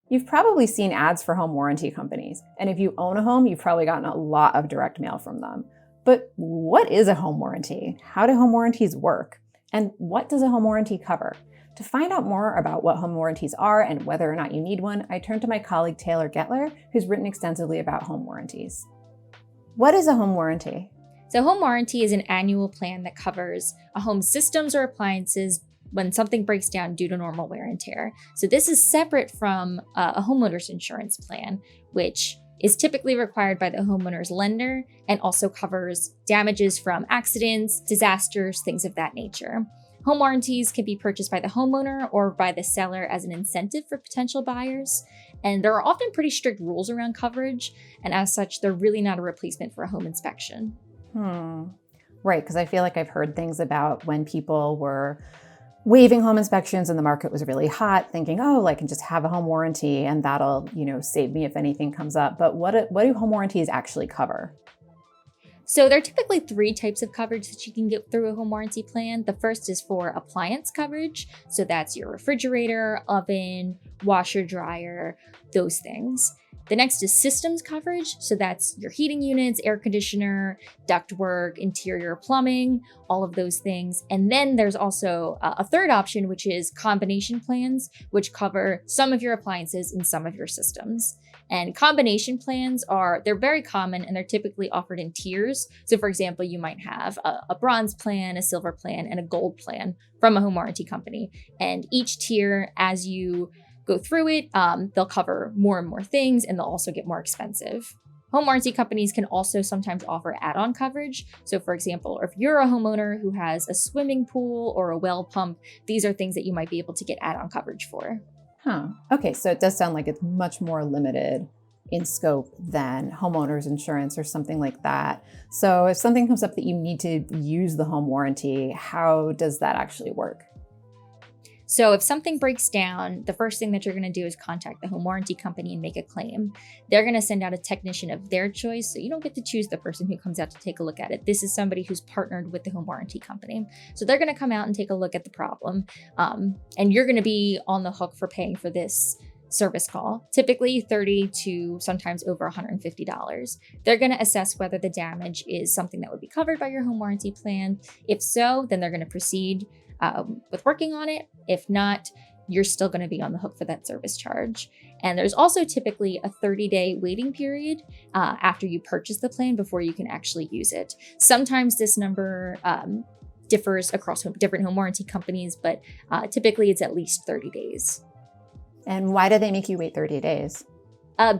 You've probably seen ads for home warranty companies, and if you own a home, you've probably gotten a lot of direct mail from them. But what is a home warranty? How do home warranties work? And what does a home warranty cover? To find out more about what home warranties are and whether or not you need one, I turn to my colleague Taylor Getler, who's written extensively about home warranties. What is a home warranty? So home warranty is an annual plan that covers a home's systems or appliances when something breaks down due to normal wear and tear. So this is separate from a homeowner's insurance plan, which is typically required by the homeowner's lender and also covers damages from accidents, disasters, things of that nature. Home warranties can be purchased by the homeowner or by the seller as an incentive for potential buyers. And there are often pretty strict rules around coverage, and as such, they're really not a replacement for a home inspection. Right, because I feel like I've heard things about when people were waiving home inspections and the market was really hot, thinking, oh, I can just have a home warranty and that'll, save me if anything comes up. But what do home warranties actually cover? So there are typically 3 types of coverage that you can get through a home warranty plan. The first is for appliance coverage. So that's your refrigerator, oven, washer, dryer, those things. The next is systems coverage. So that's your heating units, air conditioner, ductwork, interior plumbing, all of those things. And then there's also a third option, which is combination plans, which cover some of your appliances and some of your systems. And combination plans they're very common and they're typically offered in tiers. So for example, you might have a bronze plan, a silver plan, and a gold plan from a home warranty company. And each tier, as you go through it, they'll cover more and more things, and they'll also get more expensive. Home warranty companies can also sometimes offer add-on coverage. So for example, if you're a homeowner who has a swimming pool or a well pump, these are things that you might be able to get add-on coverage for. Okay, so it does sound like it's much more limited in scope than homeowners insurance or something like that. So if something comes up that you need to use the home warranty, how does that actually work? So if something breaks down, the first thing that you're going to do is contact the home warranty company and make a claim. They're going to send out a technician of their choice. So you don't get to choose the person who comes out to take a look at it. This is somebody who's partnered with the home warranty company. So they're going to come out and take a look at the problem. And you're going to be on the hook for paying for this service call, typically $30 to sometimes over $150. They're going to assess whether the damage is something that would be covered by your home warranty plan. If so, then they're going to proceed with working on it. If not, you're still going to be on the hook for that service charge. And there's also typically a 30-day waiting period after you purchase the plan before you can actually use it. Sometimes this number differs across different home warranty companies, but typically it's at least 30 days. And why do they make you wait 30 days?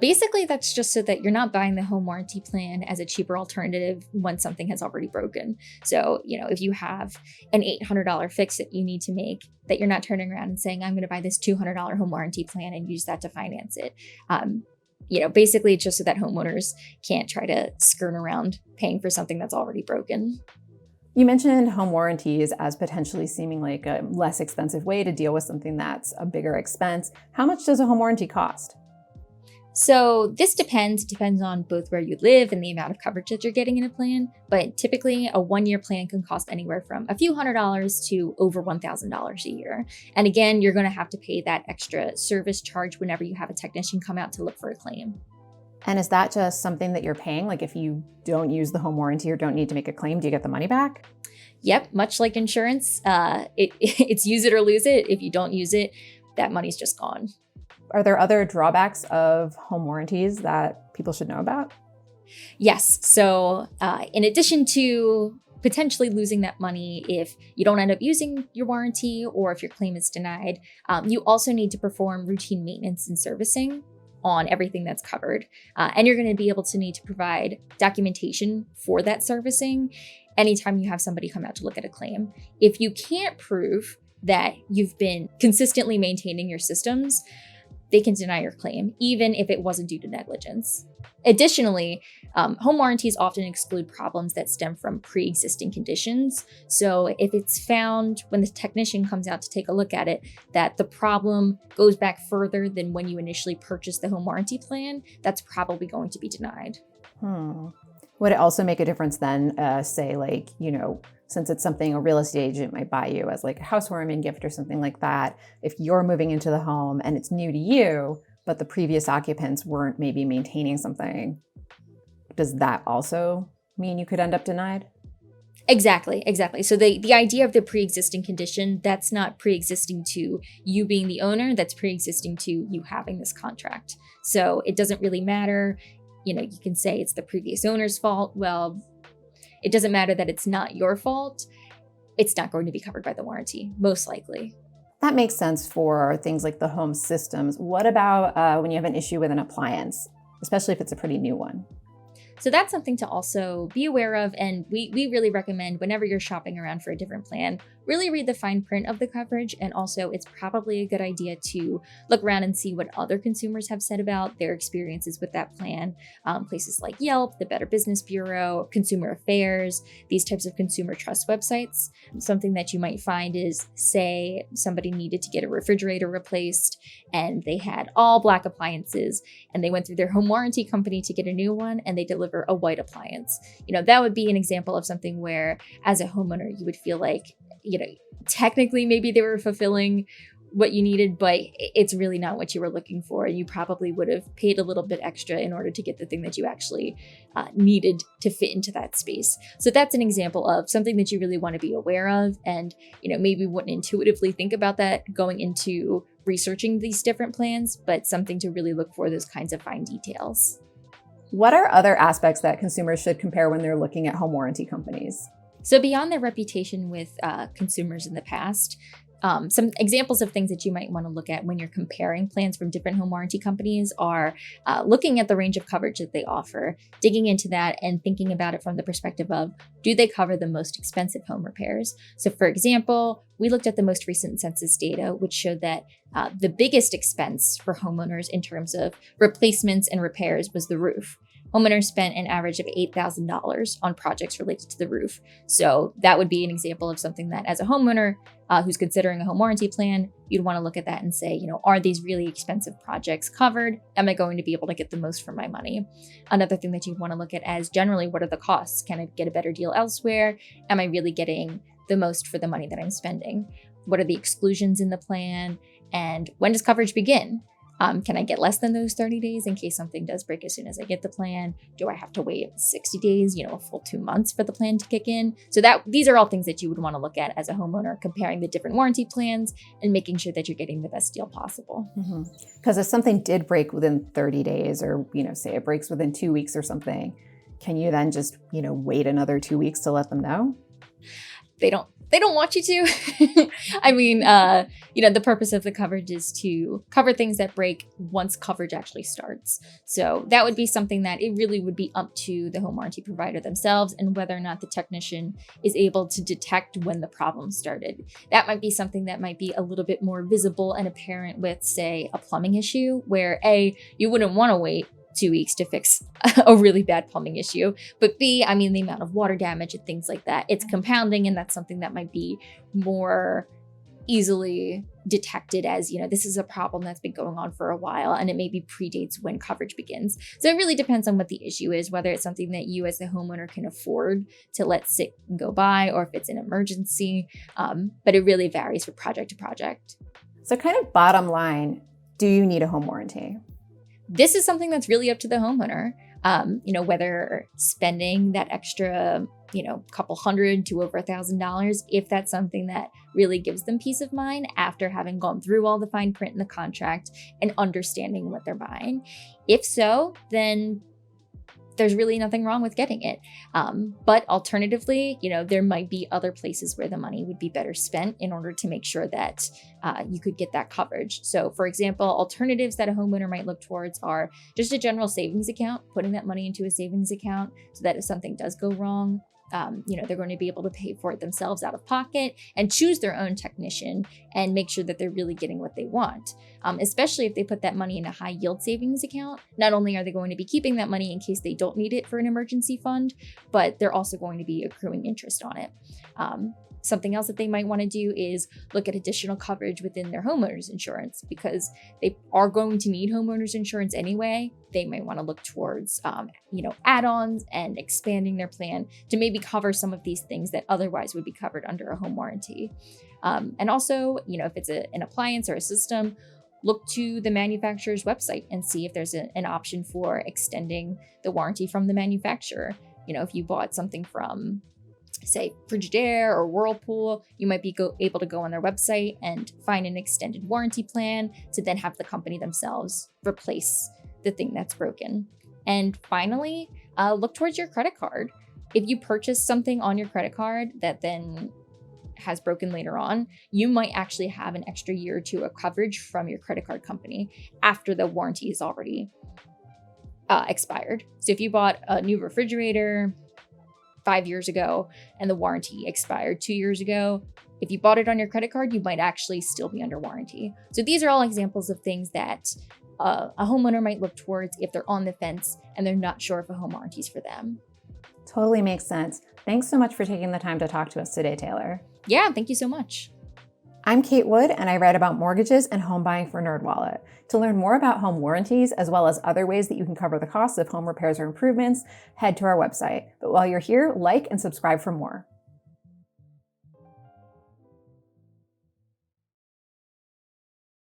Basically, that's just so that you're not buying the home warranty plan as a cheaper alternative when something has already broken. So, if you have an $800 fix that you need to make, that you're not turning around and saying, I'm going to buy this $200 home warranty plan and use that to finance it. Basically, it's just so that homeowners can't try to skirt around paying for something that's already broken. You mentioned home warranties as potentially seeming like a less expensive way to deal with something that's a bigger expense. How much does a home warranty cost? So this depends on both where you live and the amount of coverage that you're getting in a plan. But typically a 1-year plan can cost anywhere from a few $100s to over $1,000 a year. And again, you're going to have to pay that extra service charge whenever you have a technician come out to look for a claim. And is that just something that you're paying? Like if you don't use the home warranty or don't need to make a claim, do you get the money back? Yep, much like insurance, it's use it or lose it. If you don't use it, that money's just gone. Are there other drawbacks of home warranties that people should know about? Yes. So in addition to potentially losing that money if you don't end up using your warranty or if your claim is denied, you also need to perform routine maintenance and servicing on everything that's covered. And you're going to be able to need to provide documentation for that servicing anytime you have somebody come out to look at a claim. If you can't prove that you've been consistently maintaining your systems, they can deny your claim, even if it wasn't due to negligence. Additionally, home warranties often exclude problems that stem from pre-existing conditions. So if it's found when the technician comes out to take a look at it, that the problem goes back further than when you initially purchased the home warranty plan, that's probably going to be denied. Would it also make a difference then, say like, since it's something a real estate agent might buy you as like a housewarming gift or something like that, if you're moving into the home and it's new to you, but the previous occupants weren't maybe maintaining something, does that also mean you could end up denied? Exactly. So the idea of the pre-existing condition, that's not pre-existing to you being the owner, that's pre-existing to you having this contract. So it doesn't really matter. You can say it's the previous owner's fault. Well, it doesn't matter that it's not your fault. It's not going to be covered by the warranty, most likely. That makes sense for things like the home systems. What about when you have an issue with an appliance, especially if it's a pretty new one? So that's something to also be aware of. And we really recommend whenever you're shopping around for a different plan, really read the fine print of the coverage. And also it's probably a good idea to look around and see what other consumers have said about their experiences with that plan. Places like Yelp, the Better Business Bureau, Consumer Affairs, these types of consumer trust websites. Something that you might find is, say somebody needed to get a refrigerator replaced and they had all black appliances and they went through their home warranty company to get a new one and they deliver a white appliance. That would be an example of something where as a homeowner, you would feel like, technically maybe they were fulfilling what you needed, but it's really not what you were looking for. And you probably would have paid a little bit extra in order to get the thing that you actually needed to fit into that space. So that's an example of something that you really want to be aware of. And, maybe wouldn't intuitively think about that going into researching these different plans, but something to really look for those kinds of fine details. What are other aspects that consumers should compare when they're looking at home warranty companies? So beyond their reputation with consumers in the past, some examples of things that you might want to look at when you're comparing plans from different home warranty companies are looking at the range of coverage that they offer, digging into that and thinking about it from the perspective of, do they cover the most expensive home repairs? So for example, we looked at the most recent census data, which showed that the biggest expense for homeowners in terms of replacements and repairs was the roof. Homeowners spent an average of $8,000 on projects related to the roof. So that would be an example of something that as a homeowner who's considering a home warranty plan, you'd want to look at that and say, are these really expensive projects covered? Am I going to be able to get the most for my money? Another thing that you'd want to look at as generally, what are the costs? Can I get a better deal elsewhere? Am I really getting the most for the money that I'm spending? What are the exclusions in the plan? And when does coverage begin? Can I get less than those 30 days in case something does break as soon as I get the plan? Do I have to wait 60 days, a full 2 months for the plan to kick in? So these are all things that you would want to look at as a homeowner, comparing the different warranty plans and making sure that you're getting the best deal possible. Because if something did break within 30 days or, say it breaks within 2 weeks or something, can you then just, wait another 2 weeks to let them know? They don't want you to. I mean, the purpose of the coverage is to cover things that break once coverage actually starts. So that would be something that it really would be up to the home warranty provider themselves and whether or not the technician is able to detect when the problem started. That might be something that might be a little bit more visible and apparent with, say, a plumbing issue where A, you wouldn't want to wait 2 weeks to fix a really bad plumbing issue. But B, the amount of water damage and things like that, it's compounding. And that's something that might be more easily detected as, this is a problem that's been going on for a while and it maybe predates when coverage begins. So it really depends on what the issue is, whether it's something that you as the homeowner can afford to let sit and go by or if it's an emergency. But it really varies from project to project. So kind of bottom line, do you need a home warranty? This is something that's really up to the homeowner. Whether spending that extra, couple $100 to over $1,000, if that's something that really gives them peace of mind after having gone through all the fine print in the contract and understanding what they're buying. If so, then there's really nothing wrong with getting it. But alternatively, there might be other places where the money would be better spent in order to make sure that you could get that coverage. So for example, alternatives that a homeowner might look towards are just a general savings account, putting that money into a savings account so that if something does go wrong, they're going to be able to pay for it themselves out of pocket and choose their own technician and make sure that they're really getting what they want. Especially if they put that money in a high yield savings account. Not only are they going to be keeping that money in case they don't need it for an emergency fund, but they're also going to be accruing interest on it. Something else that they might want to do is look at additional coverage within their homeowner's insurance because they are going to need homeowner's insurance anyway. They might want to look towards, add-ons and expanding their plan to maybe cover some of these things that otherwise would be covered under a home warranty. And also, if it's an appliance or a system, look to the manufacturer's website and see if there's an option for extending the warranty from the manufacturer. If you bought something from, say, Frigidaire or Whirlpool, you might be able to go on their website and find an extended warranty plan to then have the company themselves replace the thing that's broken. And finally, look towards your credit card. If you purchase something on your credit card that then has broken later on, you might actually have an extra year or two of coverage from your credit card company after the warranty is already expired. So if you bought a new refrigerator 5 years ago and the warranty expired 2 years ago, if you bought it on your credit card, you might actually still be under warranty. So these are all examples of things that a homeowner might look towards if they're on the fence and they're not sure if a home warranty is for them. Totally makes sense. Thanks so much for taking the time to talk to us today, Taylor. Yeah, thank you so much. I'm Kate Wood, and I write about mortgages and home buying for NerdWallet. To learn more about home warranties, as well as other ways that you can cover the costs of home repairs or improvements, head to our website. But while you're here, like and subscribe for more.